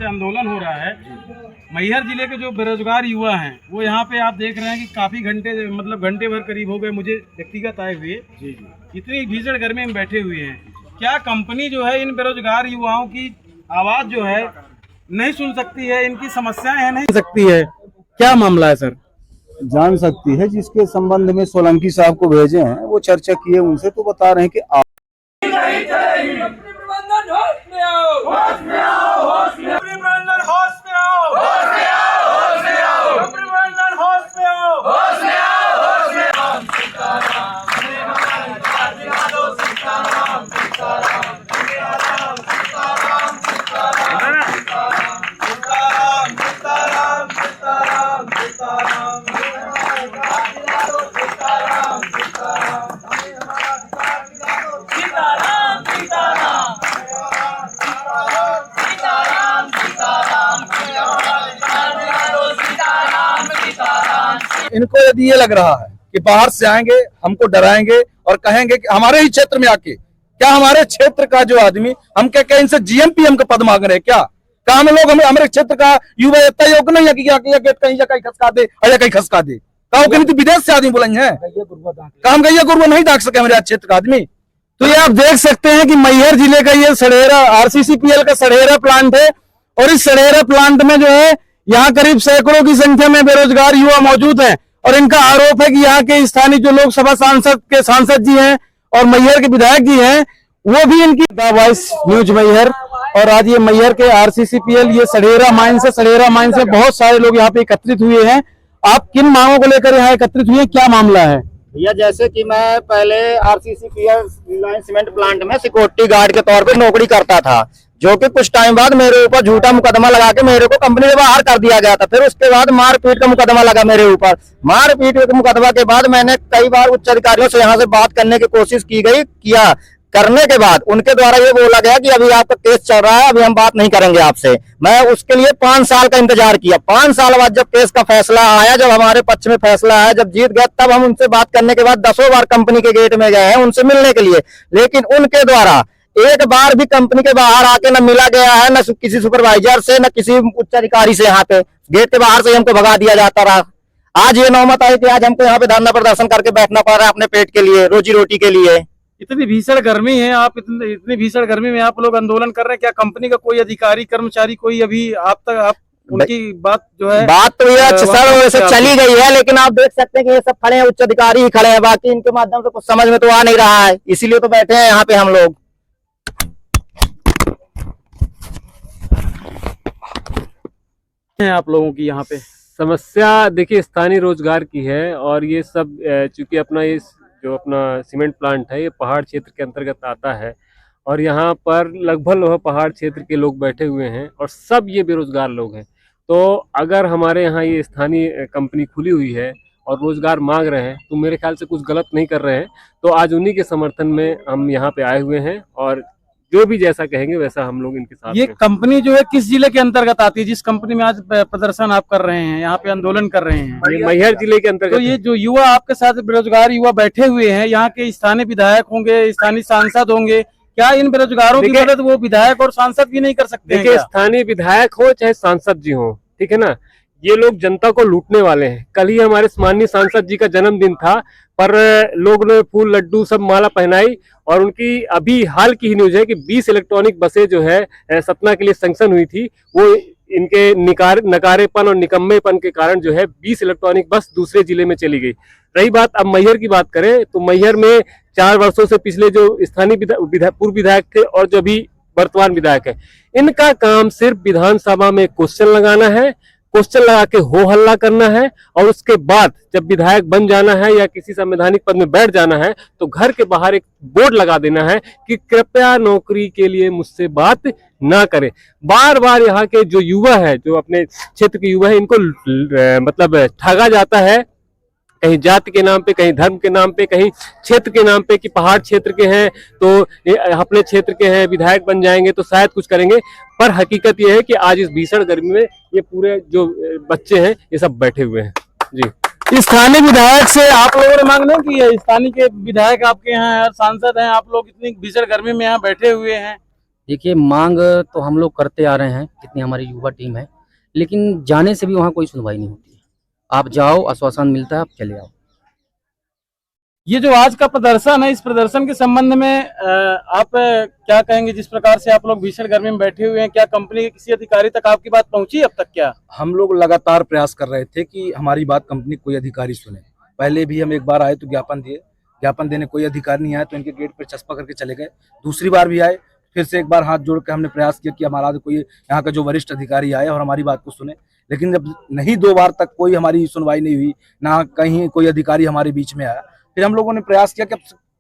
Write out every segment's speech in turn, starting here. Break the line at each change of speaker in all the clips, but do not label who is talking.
आंदोलन हो रहा है। मैहर जिले के जो बेरोजगार युवा हैं वो यहाँ पे आप देख रहे हैं कि काफी घंटे भर करीब हो गए मुझे व्यक्तिगत आए हुए। इतनी भीषण गर्मी में बैठे हुए हैं। क्या कंपनी जो है इन बेरोजगार युवाओं की आवाज जो है नहीं सुन सकती है, इनकी समस्याएं है नहीं सकती है? क्या मामला है सर?
जान सकती है। जिसके संबंध में सोलंकी साहब को भेजे हैं वो चर्चा किए, उनसे तो बता रहे हैं कि इनको यदि ये लग रहा है कि बाहर से आएंगे हमको डराएंगे और कहेंगे कि हमारे ही क्षेत्र में आके, क्या हमारे क्षेत्र का जो आदमी हम क्या इनसे जीएम का पद मांग रहे हैं? क्या हम लोग हमारे क्षेत्र का युवा इतना योग्य नहीं है कि कहीं खसका दे और कहीं खसका दे? कहीं तो विदेश से आदमी बुलाई है, हम गैया गुरुआ नहीं दाख सके हमारे क्षेत्र का आदमी।
तो ये आप देख सकते हैं कि मैहर जिले का ये सड़ेरा आरसीसीपीएल का सड़ेरा प्लांट है और इस सड़ेरा प्लांट में जो है यहाँ करीब सैकड़ों की संख्या में बेरोजगार युवा मौजूद हैं और इनका आरोप है कि यहाँ के स्थानीय जो लोकसभा सांसद जी हैं और मैहर के विधायक जी हैं वो भी इनकी वॉइस न्यूज मैहर। और आज ये मैहर के आरसीसीपीएल ये सड़ेरा माइन से बहुत सारे लोग यहाँ पे एकत्रित हुए हैं। आप किन मांगों को लेकर यहाँ एकत्रित हुए, क्या मामला है?
भैया जैसे कि मैं पहले आरसीसीपीएल रिलायंस सीमेंट प्लांट में सिक्योरिटी गार्ड के तौर पे नौकरी करता था, जो कि कुछ टाइम बाद मेरे ऊपर झूठा मुकदमा लगा के मेरे को कंपनी से बाहर कर दिया गया था। फिर उसके बाद मारपीट का मुकदमा लगा मेरे ऊपर। मारपीट के मुकदमा के बाद मैंने कई बार उच्च अधिकारियों से यहाँ से बात करने की कोशिश किया करने के बाद उनके द्वारा ये बोला गया कि अभी आपका केस चल रहा है, अभी हम बात नहीं करेंगे आपसे। मैं उसके लिए 5 साल का इंतजार किया। 5 साल बाद जब केस का फैसला आया, जब हमारे पक्ष में फैसला आया, जब जीत गया, तब हम उनसे बात करने के बाद 10 बार कंपनी के गेट में गए हैं उनसे मिलने के लिए, लेकिन उनके द्वारा एक बार भी कंपनी के बाहर आके न मिला गया है, न किसी सुपरवाइजर से, न किसी उच्च अधिकारी से। यहाँ पे गेट के बाहर से हमको भगा दिया जाता रहा। आज ये नौबत आई कि आज हमको यहाँ पे धरना प्रदर्शन करके बैठना पड़ रहा है अपने पेट के लिए, रोजी रोटी के लिए।
इतनी भीषण गर्मी है, आप इतनी भीषण गर्मी में आप लोग आंदोलन कर रहे हैं। क्या कंपनी का कोई अधिकारी कर्मचारी कोई अभी आप उनकी बात जो है
बात तो ये सर वैसे चली गई है, लेकिन आप देख सकते हैं कि ये सब खड़े हैं, उच्च अधिकारी ही खड़े हैं, बाकी इनके माध्यम से कुछ समझ में तो आ नहीं रहा है, इसीलिए तो बैठे हैं यहाँ पे हम लोग।
आप लोगों की यहाँ पे
समस्या देखिए स्थानीय रोजगार की है और ये सब चूंकि अपना ये जो अपना सीमेंट प्लांट है ये पहाड़ क्षेत्र के अंतर्गत आता है और यहाँ पर लगभग पहाड़ क्षेत्र के लोग बैठे हुए हैं और सब ये बेरोजगार लोग हैं। तो अगर हमारे यहाँ ये स्थानीय कंपनी खुली हुई है और रोजगार मांग रहे हैं तो मेरे ख्याल से कुछ गलत नहीं कर रहे हैं। तो आज उन्हीं के समर्थन में हम यहाँ पे आए हुए हैं और जो भी जैसा कहेंगे वैसा हम लोग इनके साथ।
ये कंपनी जो है किस जिले के अंतर्गत आती है, जिस कंपनी में आज प्रदर्शन आप कर रहे हैं, यहाँ पे आंदोलन कर रहे हैं?
ये मैहर जिले के अंतर्गत।
तो ये जो युवा आपके साथ बेरोजगार युवा बैठे हुए हैं, यहाँ के स्थानीय विधायक होंगे, स्थानीय सांसद होंगे, क्या इन बेरोजगारों की मदद वो विधायक और सांसद भी नहीं कर सकते?
देखिए स्थानीय विधायक हो चाहे सांसद जी हो, ठीक है ना, ये लोग जनता को लूटने वाले हैं। कल ही हमारे माननीय सांसद जी का जन्मदिन था, पर लोग ने फूल लड्डू सब माला पहनाई और उनकी अभी हाल की ही न्यूज है कि 20 इलेक्ट्रॉनिक बसें जो है सतना के लिए सैंक्शन हुई थी, वो इनके नकारेपन और निकम्मेपन के कारण जो है 20 इलेक्ट्रॉनिक बस दूसरे जिले में चली गई। रही बात अब मैहर की बात करें तो मैहर में 4 वर्षों से पिछले जो स्थानीय पूर्व विधायक थे और जो अभी वर्तमान विधायक है, इनका काम सिर्फ विधानसभा में क्वेश्चन लगाना है, क्वेश्चन लगा के हो हल्ला करना है और उसके बाद जब विधायक बन जाना है या किसी संवैधानिक पद में बैठ जाना है तो घर के बाहर एक बोर्ड लगा देना है कि कृपया नौकरी के लिए मुझसे बात ना करें। बार बार यहाँ के जो युवा है, जो अपने क्षेत्र के युवा है, इनको मतलब ठगा जाता है, कहीं जाति के नाम पे, कहीं धर्म के नाम पे, कहीं क्षेत्र के नाम पे कि पहाड़ क्षेत्र के हैं तो अपने क्षेत्र के हैं, विधायक बन जाएंगे तो शायद कुछ करेंगे। पर हकीकत ये है कि आज इस भीषण गर्मी में ये पूरे जो बच्चे हैं ये सब बैठे हुए हैं। जी
स्थानीय विधायक से आप लोगों ने मांग नहीं की है? स्थानीय के विधायक आपके यहाँ सांसद हैं, आप लोग इतनी भीषण गर्मी में यहाँ बैठे हुए हैं,
देखिए, मांग तो हम लोग करते आ रहे हैं, जितनी हमारी युवा टीम है, लेकिन जाने से भी वहाँ कोई सुनवाई नहीं होती है। आप जाओ, आश्वासन मिलता है, आप चले आओ।
ये जो आज का प्रदर्शन है, इस प्रदर्शन के संबंध में आप क्या कहेंगे? जिस प्रकार से आप लोग भीषण गर्मी में बैठे हुए हैं, क्या कंपनी के किसी अधिकारी तक आपकी बात पहुंची अब तक? क्या
हम लोग लगातार प्रयास कर रहे थे कि हमारी बात कंपनी कोई अधिकारी सुने। पहले भी हम एक बार आए तो ज्ञापन दिए, ज्ञापन देने कोई अधिकारी नहीं आया तो इनके गेट पर चस्पा करके चले गए। दूसरी बार भी आए, फिर से एक बार हाथ जोड़ के हमने प्रयास किया कि हमारा कोई यहाँ का जो वरिष्ठ अधिकारी आए और हमारी बात को सुने, लेकिन जब नहीं 2 बार तक कोई हमारी सुनवाई नहीं हुई, ना कहीं कोई अधिकारी हमारे बीच में आया, फिर हम लोगों ने प्रयास किया कि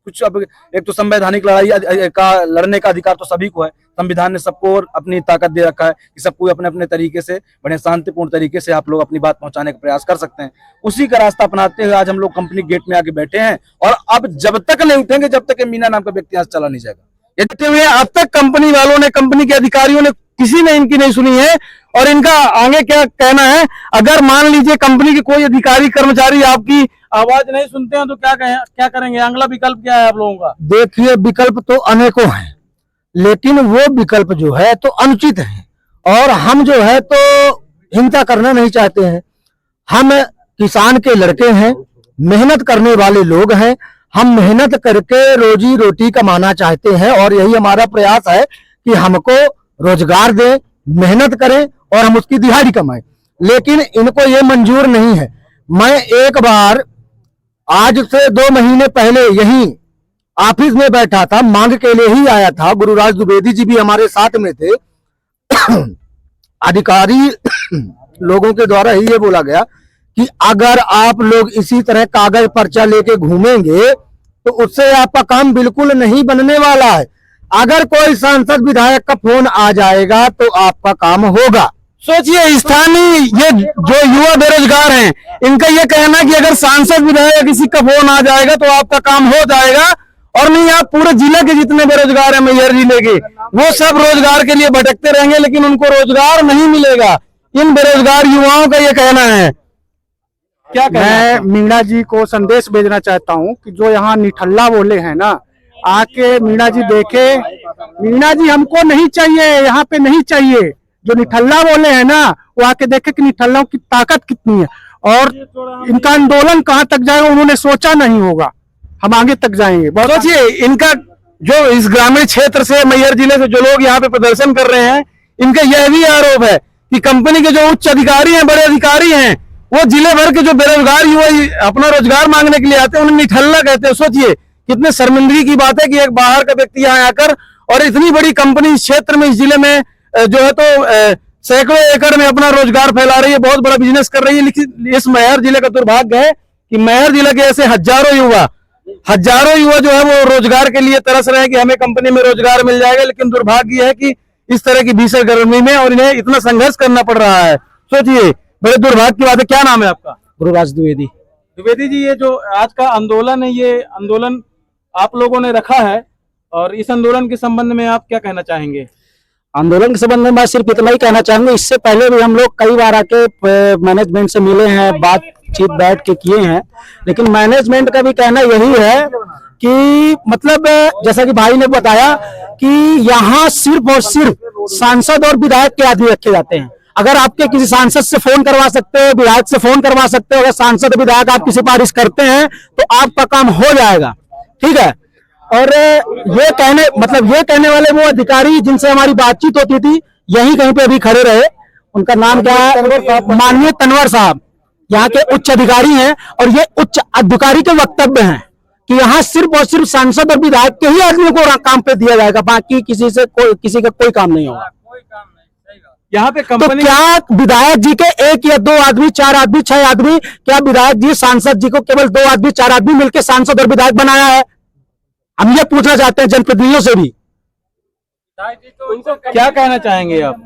कुछ अब एक तो संवैधानिक लड़ाई का लड़ने का अधिकार तो सभी को है। संविधान ने सबको अपनी ताकत दे रखा है कि सबको अपने अपने तरीके से बड़े शांतिपूर्ण तरीके से आप लोग अपनी बात पहुंचाने का प्रयास कर सकते हैं। उसी का रास्ता अपनाते हुए आज हम लोग कंपनी गेट में आके बैठे हैं और अब जब तक नहीं उठेंगे जब तक मीना नाम का व्यक्ति यहाँ चला नहीं जाएगा।
देखते हुए अब तक कंपनी वालों ने, कंपनी के अधिकारियों ने, किसी ने इनकी नहीं सुनी है और इनका आगे क्या कहना है? अगर मान लीजिए कंपनी के कोई अधिकारी कर्मचारी आपकी आवाज नहीं सुनते हैं तो क्या करेंगे? अगला विकल्प क्या है आप लोगों का?
देखिए, विकल्प तो अनेकों हैं, लेकिन वो विकल्प जो है तो अनुचित है और हम जो है तो हिंसा करना नहीं चाहते हैं। हम किसान के लड़के हैं, मेहनत करने वाले लोग हैं, हम मेहनत करके रोजी रोटी कमाना चाहते हैं और यही हमारा प्रयास है कि हमको रोजगार दें, मेहनत करें और हम उसकी दिहाड़ी कमाएं। लेकिन इनको ये मंजूर नहीं है। मैं एक बार आज से 2 महीने पहले यही ऑफिस में बैठा था, मांग के लिए ही आया था। गुरुराज द्विवेदी जी भी हमारे साथ में थे। अधिकारी लोगों के द्वारा ही ये बोला गया कि अगर आप लोग इसी तरह कागज पर्चा लेके घूमेंगे तो उससे आपका काम बिल्कुल नहीं बनने वाला है। अगर कोई सांसद विधायक का फोन आ जाएगा तो आपका काम होगा।
सोचिए, स्थानीय ये जो युवा बेरोजगार हैं, इनका ये कहना है कि अगर सांसद विधायक किसी का फोन आ जाएगा तो आपका काम हो जाएगा। और नहीं, आप पूरे जिले के जितने बेरोजगार हैं, मैहर जिले के, वो सब रोजगार के लिए भटकते रहेंगे लेकिन उनको रोजगार नहीं मिलेगा। इन बेरोजगार युवाओं का ये कहना है। क्या कहना है?
मैं मीणा जी को संदेश भेजना चाहता हूं कि जो यहाँ निठल्ला बोले हैं ना, आके मीणा जी देखे। मीणा जी हमको नहीं चाहिए, यहाँ पे नहीं चाहिए। जो निठल्ला बोले हैं ना, वो आके देखे कि निठल्लाओं की ताकत कितनी है और इनका आंदोलन कहाँ तक जाएगा उन्होंने सोचा नहीं होगा। हम आगे तक जाएंगे।
सोचिए, इनका जो इस ग्रामीण क्षेत्र से, मैहर जिले से जो लोग यहाँ पे प्रदर्शन कर रहे हैं, इनका यह भी आरोप है कि कंपनी के जो उच्च अधिकारी हैं, बड़े अधिकारी हैं, वो जिले भर के जो बेरोजगार युवा अपना रोजगार मांगने के लिए आते हैं उन्हें निठल्ला कहते हैं। सोचिए, कितने शर्मिंदगी की बात है कि एक बाहर का व्यक्ति यहाँ आकर और इतनी बड़ी कंपनी इस क्षेत्र में, इस जिले में जो है तो सैकड़ों एकड़ में अपना रोजगार फैला रही है, बहुत बड़ा बिजनेस कर रही है। लेकिन इस मैहर जिले का दुर्भाग्य है कि मैहर जिले के ऐसे हजारों युवा जो है वो रोजगार के लिए तरस रहे हैं कि हमें कंपनी में रोजगार मिल जाएगा। लेकिन दुर्भाग्य है कि इस तरह की भीषण गर्मी में और इन्हें इतना संघर्ष करना पड़ रहा है। सोचिए, बड़े दुर्भाग्य की बात है। क्या नाम है आपका?
गुरुराज द्विवेदी।
द्विवेदी जी, ये जो आज का आंदोलन है, ये आंदोलन आप लोगों ने रखा है और इस आंदोलन के संबंध में आप क्या कहना चाहेंगे?
आंदोलन के संबंध में मैं सिर्फ इतना ही कहना चाहूंगा, इससे पहले भी हम लोग कई बार आके मैनेजमेंट से मिले हैं, बातचीत बैठ के किए हैं, लेकिन मैनेजमेंट का भी कहना यही है कि मतलब जैसा कि भाई ने बताया कि यहाँ सिर्फ और सिर्फ सांसद और विधायक के आदमी रखे जाते हैं। अगर आपके किसी सांसद से फोन करवा सकते हो, विधायक से फोन करवा सकते हो, अगर सांसद विधायक आपकी सिफारिश करते हैं तो आपका काम हो जाएगा, ठीक है। और ये कहने वाले वो अधिकारी जिनसे हमारी बातचीत होती थी, यहीं कहीं पे अभी खड़े रहे, उनका नाम क्या है? माननीय तनवर साहब, यहाँ के उच्च अधिकारी हैं और ये उच्च अधिकारी के वक्तव्य हैं कि यहाँ सिर्फ और सिर्फ सांसद और विधायक के ही आदमियों को काम पे दिया जाएगा, बाकी किसी का कोई काम नहीं होगा।
यहाँ पे
तो
कंपनी
क्या विधायक जी के 1 या 2 आदमी, 4 आदमी, 6 आदमी, क्या विधायक जी सांसद जी को केवल 2 आदमी, 4 आदमी मिलकर सांसद और विधायक बनाया है? हम ये पूछना चाहते हैं जनप्रतिनिधियों से भी।
क्या कहना चाहेंगे आप?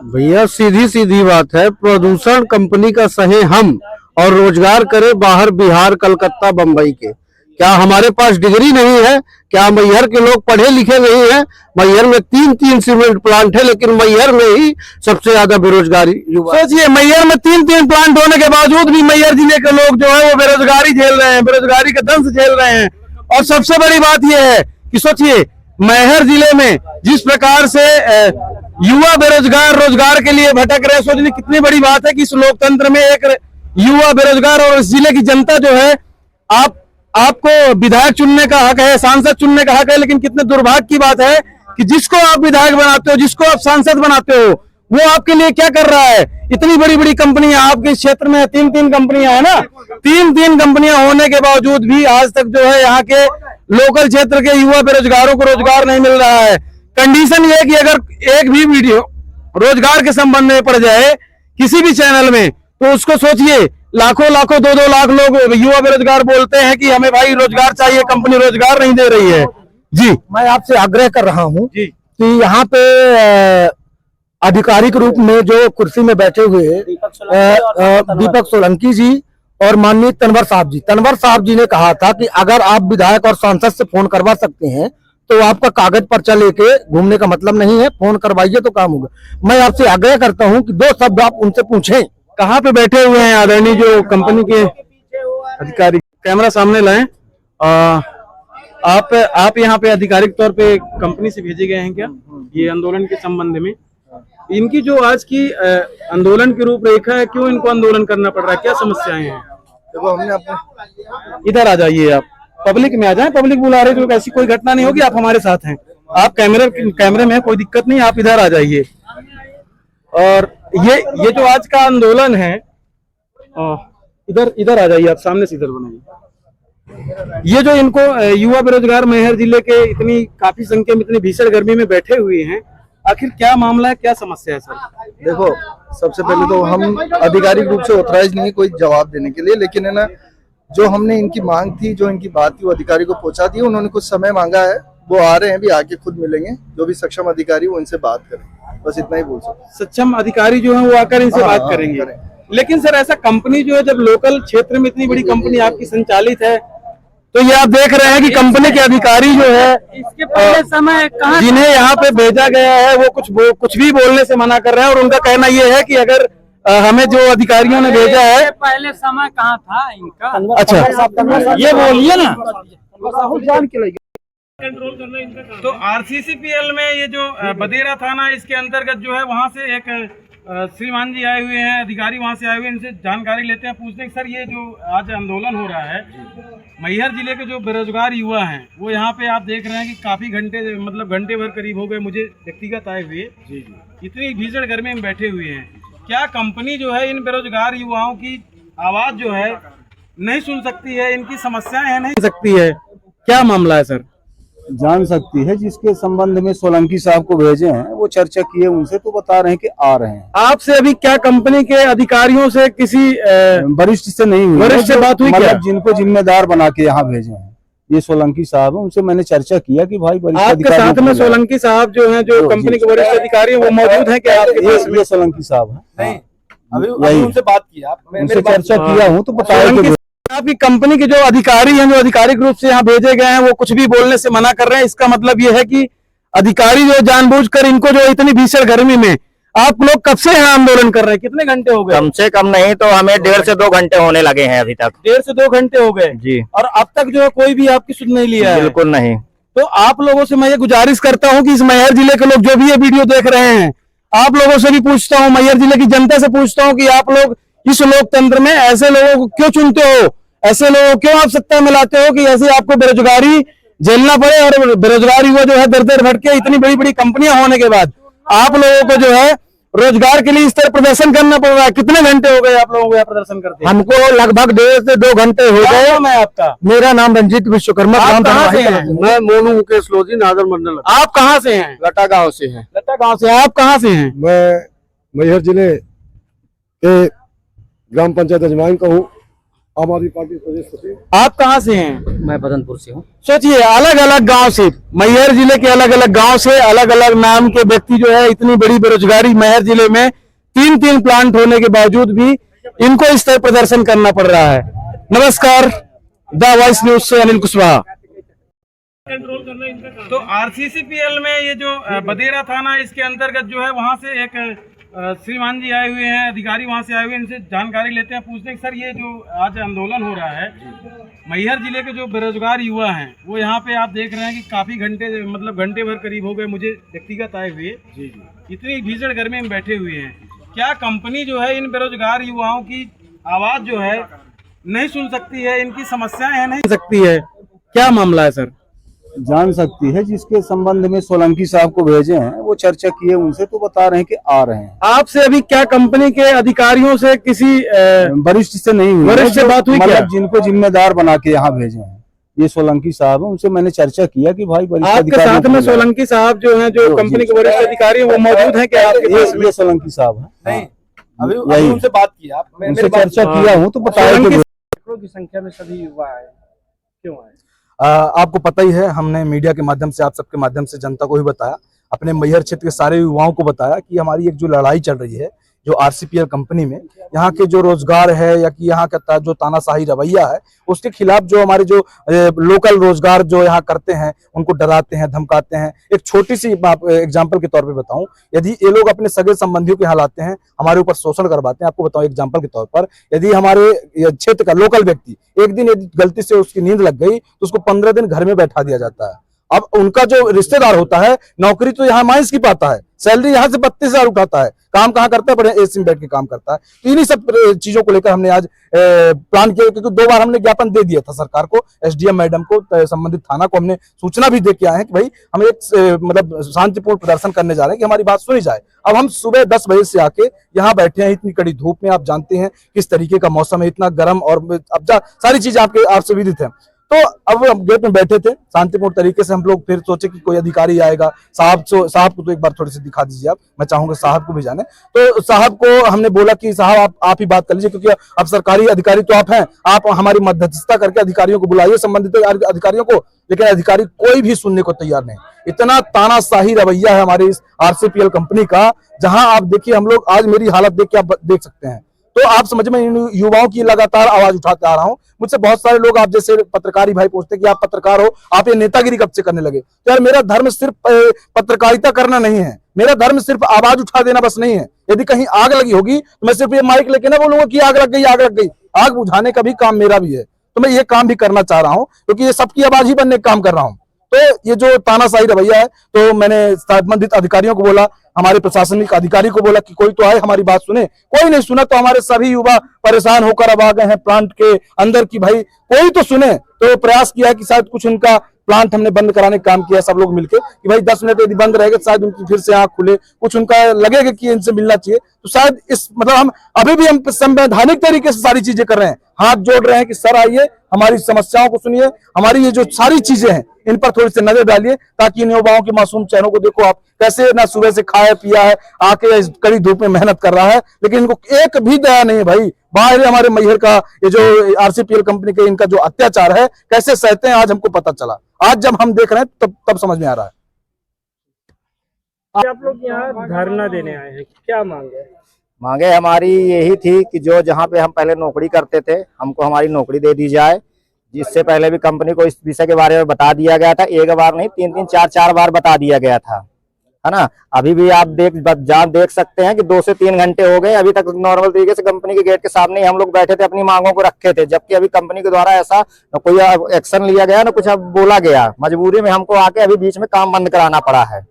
भैया, सीधी सीधी बात है, प्रदूषण कंपनी का सहे हम और रोजगार करे बाहर, बिहार, कलकत्ता, बंबई के। क्या हमारे पास डिग्री नहीं है? क्या मैहर के लोग पढ़े लिखे नहीं है? मैहर में 3 सीमेंट प्लांट है, लेकिन मैहर में ही सबसे ज्यादा बेरोजगारी युवा।
सोचिए, मैहर में 3 प्लांट होने के बावजूद भी मैहर जिले के लोग जो है वो बेरोजगारी झेल रहे हैं, बेरोजगारी का दंश झेल रहे हैं। और सबसे बड़ी बात यह है कि सोचिए, मैहर जिले में जिस प्रकार से युवा बेरोजगार रोजगार के लिए भटक रहे हैं, सोचने कितनी बड़ी बात है कि इस लोकतंत्र में एक युवा बेरोजगार और इस जिले की जनता जो है आपको विधायक चुनने का हक है, सांसद चुनने का हक है, लेकिन कितने दुर्भाग्य की बात है कि जिसको आप विधायक बनाते हो, जिसको आप सांसद बनाते हो, वो आपके लिए क्या कर रहा है। इतनी बड़ी बड़ी कंपनियां आपके क्षेत्र में 3 कंपनियां है ना, 3 कंपनियां होने के बावजूद भी आज तक जो है यहाँ के लोकल क्षेत्र के युवा बेरोजगारों को रोजगार नहीं मिल रहा है। कंडीशन ये कि अगर एक भी वीडियो रोजगार के संबंध में पड़ जाए किसी भी चैनल में, तो उसको सोचिए लाखों 2 लाख लोग युवा बेरोजगार बोलते हैं कि हमें भाई रोजगार चाहिए, कंपनी रोजगार नहीं दे रही है। जी,
मैं आपसे आग्रह कर रहा हूँ
जी
कि यहाँ पे आधिकारिक रूप में जो कुर्सी में बैठे हुए दीपक सोलंकी जी और माननीय तनवर साहब जी ने कहा था कि अगर आप विधायक और सांसद से फोन करवा सकते हैं तो आपका कागज पर्चा लेके घूमने का मतलब नहीं है, फोन करवाइए तो काम होगा। मैं आपसे आग्रह करता हूं कि 2 शब्द आप उनसे पूछें।
कहाँ पे बैठे हुए हैं आदरणीय जो कंपनी के अधिकारी? कैमरा सामने लाएं। आप यहाँ पे आधिकारिक तौर पे कंपनी से भेजे गए हैं क्या ये आंदोलन के संबंध में? इनकी जो आज की आंदोलन की रूपरेखा है, क्यों इनको आंदोलन करना पड़ रहा है, क्या समस्याएं हैं?
देखो हमने अपने
इधर आ जाइए, आप पब्लिक में आ जाएं, पब्लिक बुला रहे तो ऐसी कोई घटना नहीं होगी, आप हमारे साथ हैं, आप कैमरे में कोई दिक्कत नहीं, आप इधर आ जाइए। और ये जो आज का आंदोलन है, इधर आ जाइए, आप सामने से इधर बनाइए। ये जो इनको युवा बेरोजगार मैहर जिले के इतनी काफी संख्या में इतनी भीषण गर्मी में बैठे हुए हैं, आखिर क्या मामला है, क्या समस्या है सर?
देखो सबसे पहले तो हम आधिकारिक रूप से ऑथराइज नहीं है कोई जवाब देने के लिए, लेकिन है ना जो हमने इनकी मांग थी, जो इनकी बात थी, वो अधिकारी को पहुंचा दी। उन्होंने कुछ समय मांगा है, वो आ रहे हैं, भी आके खुद मिलेंगे, जो भी सक्षम अधिकारी वो इनसे बात करें, बस इतना ही बोल सकते।
सक्षम अधिकारी जो है वो आकर इनसे बात करेंगे। लेकिन सर ऐसा कंपनी जो है, जब लोकल क्षेत्र में इतनी बड़ी कंपनी आपकी संचालित है, तो ये आप देख रहे हैं कि कंपनी के अधिकारी जो है
इसके पहले समय कहाँ
जिन्हें यहाँ पे भेजा गया है वो कुछ भी बोलने से मना कर रहे हैं, और उनका कहना ये है कि अगर हमें जो अधिकारियों ने भेजा है,
पहले समय कहाँ था इनका?
अच्छा ये बोलिए ना।
तो आरसीसीपीएल में ये जो बदेरा थाना इसके अंतर्गत जो है, वहाँ से एक श्रीमान जी आए हुए हैं, अधिकारी वहाँ से आए हुए हैं, इनसे जानकारी लेते हैं, पूछते हैं सर ये जो आज आंदोलन हो रहा है, मैहर जिले के जो बेरोजगार युवा हैं वो यहाँ पे आप देख रहे हैं कि काफी घंटे भर करीब हो गए मुझे व्यक्तिगत आए हुए, इतनी भीषण गर्मी में बैठे हुए हैं। क्या कंपनी जो है इन बेरोजगार युवाओं की आवाज जो है नहीं सुन सकती है, इनकी समस्याएं है नहीं
सकती है? क्या मामला है सर?
जान सकती है, जिसके संबंध में सोलंकी साहब को भेजे हैं वो चर्चा किए, उनसे तो बता रहे हैं कि आ रहे हैं।
आपसे अभी क्या कंपनी के अधिकारियों से किसी
वरिष्ठ से नहीं हुई,
वरिष्ठ से बात हुई क्या?
मतलब जिनको जिम्मेदार बना के यहाँ भेजे हैं ये सोलंकी साहब है, उनसे मैंने चर्चा किया कि भाई वरिष्ठ
आपके साथ में सोलंकी साहब जो हैं, जो कंपनी के वरिष्ठ अधिकारी हैं, वो मौजूद हैं क्या आपके पास?
ये सोलंकी साहब है।
अभी उनसे बात किया,
उनसे चर्चा किया हूँ तो बताया।
आपकी कंपनी के जो अधिकारी हैं, जो आधिकारिक रूप से यहाँ भेजे गए हैं, वो कुछ भी बोलने से मना कर रहे हैं। इसका मतलब ये है कि अधिकारी जो जानबूझकर इनको जो इतनी भीषण गर्मी में, आप लोग कब से यहाँ आंदोलन कर रहे हैं, कितने घंटे हो गए?
कम से कम नहीं तो हमें 1.5 से 2 घंटे होने लगे हैं अभी तक।
1.5 से 2 घंटे हो गए
जी।
और अब तक जो है कोई भी आपकी सुन नहीं लिया है?
बिल्कुल नहीं।
तो आप लोगों से मैं ये गुजारिश करता हूँ कि इस मैहर जिले के लोग जो भी ये वीडियो देख रहे हैं, आप लोगों से भी पूछता हूँ, मैहर जिले की जनता से पूछता हूँ कि आप लोग इस लोकतंत्र में ऐसे लोगों को क्यों चुनते हो, ऐसे लोगों को क्यों आप सत्ता में लाते हो कि ऐसे आपको बेरोजगारी झेलना पड़े, और बेरोजगार युवा जो है दर भटके, इतनी बड़ी बड़ी कंपनियां होने के बाद आप लोगों को जो है रोजगार के लिए इस तरह प्रदर्शन करना पड़ रहा है। कितने घंटे हो गए आप लोगों को यहाँ प्रदर्शन करते?
हमको लगभग 1.5 से 2 घंटे हो गए।
मैं आपका,
मेरा नाम रंजीत विश्वकर्मा।
आप कहाँ से हैं?
मैं मोनू मुकेश लोधी, नादर मंडल।
आप कहाँ से हैं?
लटा गांव से हैं।
लट्टा गांव से। आप कहाँ से हैं?
मैं मैहर जिले के ग्राम पंचायत अजमाइन का हूँ, आम आदमी पार्टी प्रदेश सचिव।
आप कहाँ से हैं?
मैं बदनपुर से हूँ।
सोचिए, अलग अलग गांव से, मैहर जिले के अलग अलग गांव से अलग अलग नाम के व्यक्ति जो है, इतनी बड़ी बेरोजगारी मैहर जिले में 3 प्लांट होने के बावजूद भी इनको इस तरह प्रदर्शन करना पड़ रहा है। नमस्कार, द वॉइस न्यूज से अनिल कुशवाहा।
तो आरसीसीपीएल में ये जो बदेरा थाना इसके अंतर्गत जो है, वहाँ से एक श्रीमान जी आए हुए हैं, अधिकारी वहां से आए हुए हैं, इनसे जानकारी लेते हैं, पूछते हैं सर ये जो आज आंदोलन हो रहा है, मैहर जिले के जो बेरोजगार युवा हैं वो यहाँ पे आप देख रहे हैं कि काफी घंटे मतलब घंटे भर करीब हो गए मुझे व्यक्तिगत आए हुए, इतनी भीषण गर्मी में बैठे हुए हैं। क्या कंपनी जो है इन बेरोजगार युवाओं की आवाज जो है नहीं सुन सकती है, इनकी समस्याएं हैं नहीं
सकती है? क्या मामला है सर?
जान सकती है, जिसके संबंध में सोलंकी साहब को भेजे हैं वो चर्चा किए उनसे, तो बता रहे हैं कि आ रहे हैं।
आपसे अभी क्या कंपनी के अधिकारियों से किसी
वरिष्ठ से नहीं हुई,
वरिष्ठ से बात हुई क्या?
मतलब जिनको जिम्मेदार बना के यहाँ भेजे हैं ये सोलंकी साहब है, उनसे मैंने चर्चा किया कि भाई वरिष्ठ
आपके
अधिकारियों
साथ
को
में
बुलाओ।
सोलंकी साहब जो हैं, जो कंपनी के वरिष्ठ अधिकारी हैं, वो मौजूद हैं क्या आपके पास में?
ये सोलंकी साहब है।
नहीं, अभी उनसे बात की आप,
उनसे चर्चा किया हूँ तो बताया कि
की संख्या में सभी युवा आए, क्यों आए?
आपको पता ही है, हमने मीडिया के माध्यम से, आप सबके माध्यम से जनता को भी बताया, अपने मैहर क्षेत्र के सारे युवाओं को बताया कि हमारी एक जो लड़ाई चल रही है जो आरसीपीएल कंपनी में, यहाँ के जो रोजगार है या कि यहाँ का जो तानाशाही रवैया है उसके खिलाफ जो हमारे जो लोकल रोजगार जो यहाँ करते हैं उनको डराते हैं, धमकाते हैं। एक छोटी सी एग्जांपल के तौर पे बताऊं, यदि ये लोग अपने सगे संबंधियों के यहाँ लाते हैं, हमारे ऊपर शोषण करवाते हैं। आपको बताऊं एग्जांपल के तौर पर, यदि हमारे क्षेत्र का लोकल व्यक्ति एक दिन यदि गलती से उसकी नींद लग गई तो उसको 15 दिन घर में बैठा दिया जाता है। अब उनका जो रिश्तेदार होता है, नौकरी तो यहाँ माइंस की पाता है, सैलरी यहाँ से 32,000 उठाता है, काम कहाँ करता है? बड़े एसी में बैठ के काम करता है। तो इन्हीं सब चीजों को लेकर हमने आज प्लान किया, क्योंकि 2 बार हमने ज्ञापन दे दिया था सरकार को, एसडीएम मैडम को, संबंधित थाना को हमने सूचना भी दे के आए हैं कि भाई हम एक मतलब शांतिपूर्ण प्रदर्शन करने जा रहे हैं कि हमारी बात सुनी जाए। अब हम सुबह 10 बजे से आके यहाँ बैठे हैं, इतनी कड़ी धूप में, आप जानते हैं किस तरीके का मौसम है, इतना गर्म, और अब सारी चीजें आपसे विदित है। तो अब हम गेट में बैठे थे शांतिपूर्ण तरीके से, हम लोग फिर सोचे कि कोई अधिकारी आएगा, साहब को तो एक बार थोड़ी सी दिखा दीजिए आप, मैं चाहूंगा साहब को भी जाने। तो साहब को हमने बोला कि साहब आप ही बात कर लीजिए, क्योंकि अब सरकारी अधिकारी तो आप हैं, आप हमारी मध्यस्थता करके अधिकारियों को बुलाइए, संबंधित अधिकारियों को। लेकिन अधिकारी कोई भी सुनने को तैयार नहीं। इतना तानाशाही रवैया है हमारे इस आरसीपीएल कंपनी का, जहां आप देखिए, हम लोग आज मेरी हालत देख के आप देख सकते हैं। तो आप समझ में, इन युवाओं की लगातार आवाज उठाते आ रहा हूं। मुझसे बहुत सारे लोग, आप जैसे पत्रकारी भाई पूछते कि आप पत्रकार हो, आप ये नेतागिरी कब से करने लगे? तो यार, मेरा धर्म सिर्फ पत्रकारिता करना नहीं है, मेरा धर्म सिर्फ आवाज उठा देना बस नहीं है। यदि कहीं आग लगी होगी तो मैं सिर्फ ये माइक लेके ना बोलूंगा कि आग लग गई, आग लग गई। आग बुझाने का भी काम मेरा भी है, तो मैं ये काम भी करना चाह रहा हूं, क्योंकि ये सबकी आवाज ही बनने का काम कर रहा हूं। तो ये जो तानाशाही रवैया है, तो मैंने संबंधित अधिकारियों को बोला, हमारे प्रशासनिक अधिकारी को बोला कि कोई तो आए हमारी बात सुने। कोई नहीं सुना, तो हमारे सभी युवा परेशान होकर अब आ गए हैं प्लांट के अंदर की भाई कोई तो सुने। तो प्रयास किया कि शायद कुछ उनका प्लांट हमने बंद कराने का काम किया सब लोग मिलकर, कि भाई 10 मिनट यदि बंद रहेगा तो शायद उनकी फिर से आंख खुले, कुछ उनका लगेगा कि इनसे मिलना चाहिए। तो शायद इस मतलब हम अभी भी हम संवैधानिक तरीके से सारी चीजें कर रहे हैं, हाथ जोड़ रहे हैं कि सर आइए, हमारी समस्याओं को सुनिए, हमारी ये जो सारी चीजें हैं इन पर थोड़ी सी नजर डालिए, ताकि इन युवाओं के मासूम चेहरों को देखो आप, कैसे ना सुबह से खाया पिया है, आके इस कड़ी धूप में मेहनत कर रहा है, लेकिन इनको एक भी दया नहीं है भाई। बाहर हमारे मैहर का ये जो आरसीपीएल कंपनी के इनका जो अत्याचार है, कैसे सहते हैं आज हमको पता चला। आज जब हम देख रहे हैं तब समझ में आ रहा है।
आप लोग यहाँ धरना देने आए हैं, क्या मांगे?
मांगे हमारी यही थी कि जो जहाँ पे हम पहले नौकरी करते थे, हमको हमारी नौकरी दे दी जाए। जिससे पहले भी कंपनी को इस विषय के बारे में बता दिया गया था, एक बार नहीं 3-3 4-4 बार बता दिया गया था, है ना। अभी भी आप देख सकते हैं कि 2 से 3 घंटे हो गए, अभी तक नॉर्मल तरीके से कंपनी के गेट के सामने ही हम लोग बैठे थे, अपनी मांगों को रखे थे, जबकि अभी कंपनी के द्वारा ऐसा न कोई एक्शन लिया गया न कुछ अब बोला गया। मजबूरी में हमको आके अभी बीच में काम बंद कराना पड़ा है।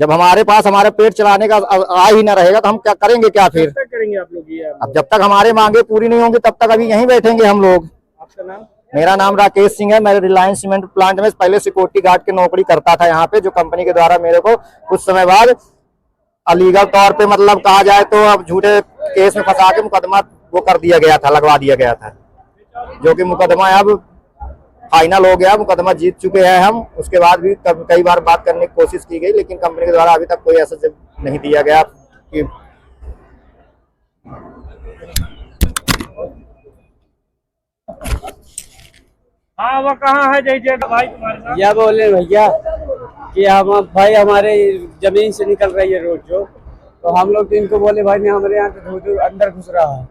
जब हमारे पास हमारे पेट चलाने का आ ही ना रहेगा तो हम क्या करेंगे, क्या फिर
करेंगे आप लोग ये?
अब जब तक हमारे मांगे पूरी नहीं होंगी तब तक अभी यहीं बैठेंगे हम लोग।
आपका नाम?
मेरा नाम राकेश सिंह है। मैं रिलायंस सीमेंट प्लांट में पहले सिक्योरिटी गार्ड की नौकरी करता था यहाँ पे, जो कंपनी के द्वारा मेरे को कुछ समय बाद अलीगल तौर पे मतलब कहा जाए तो अब झूठे केस में फंसा के मुकदमा वो कर दिया गया था, लगवा दिया गया था, जो कि मुकदमा अब फाइनल हो गया, मुकदमा जीत चुके हैं हम। उसके बाद भी कई बार बात करने की कोशिश की गई, लेकिन कंपनी के द्वारा अभी तक कोई ऐसा नहीं दिया गया कि
हाँ, वो कहाँ है जय भाई तुम्हारे साथ?
क्या बोले भैया कि हम भाई हमारे जमीन से निकल रही है रोड जो, तो हम लोग तो इनको बोले भाई नहीं, हमारे यहाँ तो धूल अंदर घुस रहा है,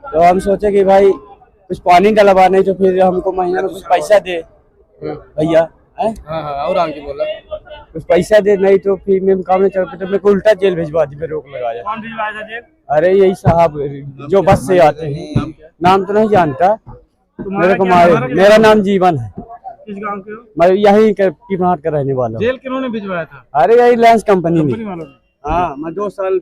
तो हम सोचे कि भाई कुछ पानी डलवाने, जो फिर हमको महीने में कुछ पैसा दे भैया।
हाँ, और आगे बोला
कुछ पैसा दे, नहीं तो फिर मैं काम नहीं चल पाता, मेरे को उल्टा जेल भिजवा दी, मैं रोक लगाया।
कौन भिजवाया था जेल?
अरे यही साहब जो बस से आते हैं, नाम तो नहीं जानता,
तुम्हारा
मेरे को
क्या
मारे।
नाम है?
मेरा नाम जीवन है,
किस गांव के हो?
मैं यही पीपनाट का रहने वाला हूँ।
जेल किन्होंने भिजवाया था?
अरे यही लैंस कंपनी
कंपनी
में।
वालों ने।
हाँ, मैं 2 साल